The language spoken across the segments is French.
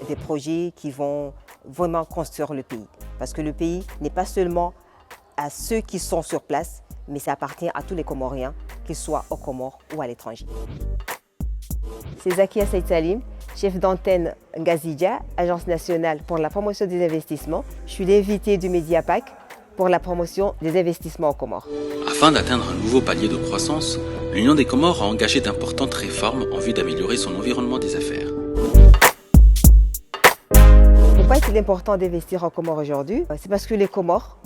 des projets qui vont vraiment construire le pays. Parce que le pays n'est pas seulement à ceux qui sont sur place, mais ça appartient à tous les Comoriens, qu'ils soient aux Comores ou à l'étranger. C'est Zakia Saïd Salim, chef d'antenne Ngazidja, Agence nationale pour la promotion des investissements. Je suis l'invitée du Mediapack pour la promotion des investissements aux Comores. Afin d'atteindre un nouveau palier de croissance, l'Union des Comores a engagé d'importantes réformes en vue d'améliorer son environnement des affaires. Pourquoi est-il important d'investir en Comores aujourd'hui? C'est parce que les Comores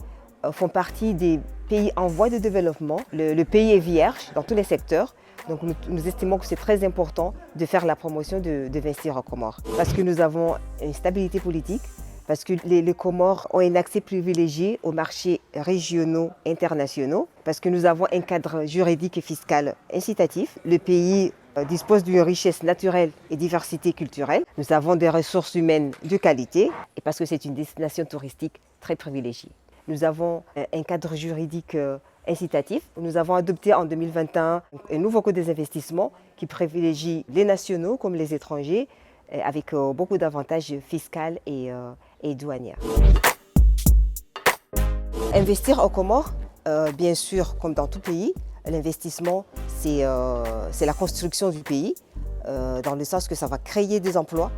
font partie des pays en voie de développement. Le pays est vierge dans tous les secteurs. Donc nous estimons que c'est très important de faire la promotion d'investir en Comores. Parce que nous avons une stabilité politique, parce que les Comores ont un accès privilégié aux marchés régionaux et internationaux, parce que nous avons un cadre juridique et fiscal incitatif. Le pays dispose d'une richesse naturelle et diversité culturelle. Nous avons des ressources humaines de qualité et parce que c'est une destination touristique très privilégiée. Nous avons un cadre juridique incitatif. Nous avons adopté en 2021 un nouveau code des investissements qui privilégie les nationaux comme les étrangers avec beaucoup d'avantages fiscaux et douaniers. Investir aux Comores, bien sûr, comme dans tout pays, l'investissement, c'est la construction du pays, dans le sens que ça va créer des emplois,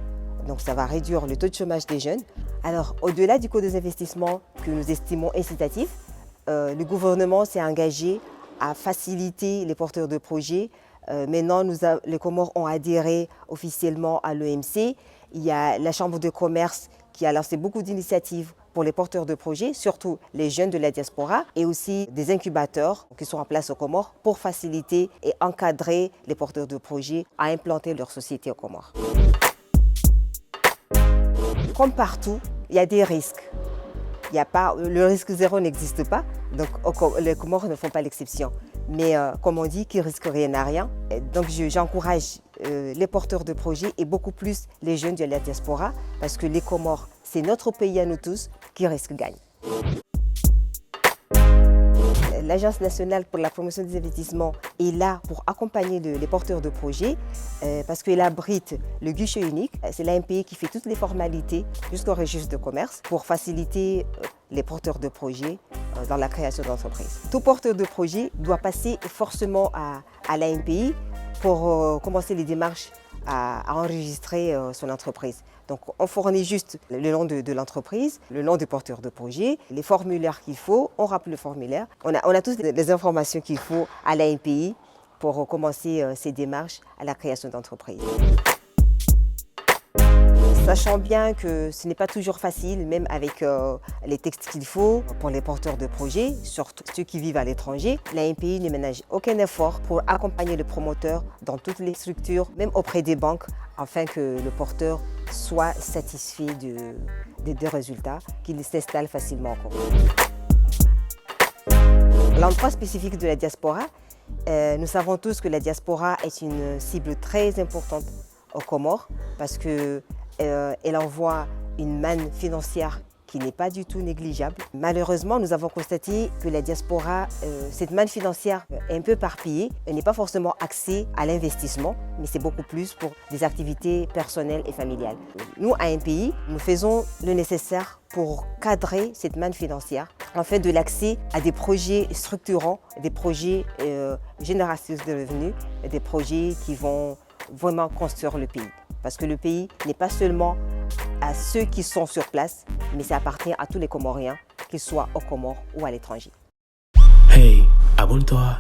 donc ça va réduire le taux de chômage des jeunes. Alors, au-delà du code des investissements que nous estimons incitatif, le gouvernement s'est engagé à faciliter les porteurs de projets. Maintenant, les Comores ont adhéré officiellement à l'OMC. Il y a la Chambre de commerce qui a lancé beaucoup d'initiatives pour les porteurs de projets, surtout les jeunes de la diaspora, et aussi des incubateurs qui sont en place aux Comores pour faciliter et encadrer les porteurs de projets à implanter leur société aux Comores. Comme partout, il y a des risques. Le risque zéro n'existe pas, donc les Comores ne font pas l'exception. Mais comme on dit, qui risque rien n'a rien. Donc j'encourage les porteurs de projets et beaucoup plus les jeunes de la diaspora, parce que les Comores, c'est notre pays à nous tous, qui risque gagne. L'Agence nationale pour la promotion des investissements est là pour accompagner les porteurs de projets parce qu'elle abrite le guichet unique. C'est l'AMPI qui fait toutes les formalités jusqu'au registre de commerce pour faciliter les porteurs de projets dans la création d'entreprises. Tout porteur de projet doit passer forcément à l'AMPI pour commencer les démarches à enregistrer son entreprise. Donc on fournit juste le nom de l'entreprise, le nom du porteur de projet, les formulaires qu'il faut, on remplit le formulaire. On a toutes les informations qu'il faut à l'AMPI pour commencer ces démarches à la création d'entreprise. Sachant bien que ce n'est pas toujours facile, même avec les textes qu'il faut pour les porteurs de projets, surtout ceux qui vivent à l'étranger, l'AMPI ne ménage aucun effort pour accompagner le promoteur dans toutes les structures, même auprès des banques, afin que le porteur soit satisfait des résultats, qu'il s'installe facilement en Comores. L'emploi spécifique de la diaspora, nous savons tous que la diaspora est une cible très importante aux Comores parce que elle envoie une manne financière qui n'est pas du tout négligeable. Malheureusement, nous avons constaté que la diaspora, cette manne financière est un peu éparpillée. Elle n'est pas forcément axée à l'investissement, mais c'est beaucoup plus pour des activités personnelles et familiales. Nous, à AMPI, nous faisons le nécessaire pour cadrer cette manne financière, en fait de l'accès à des projets structurants, des projets générateurs de revenus, des projets qui vont vraiment construire le pays. Parce que le pays n'est pas seulement à ceux qui sont sur place, mais ça appartient à tous les Comoriens, qu'ils soient aux Comores ou à l'étranger. Hey, abonne-toi.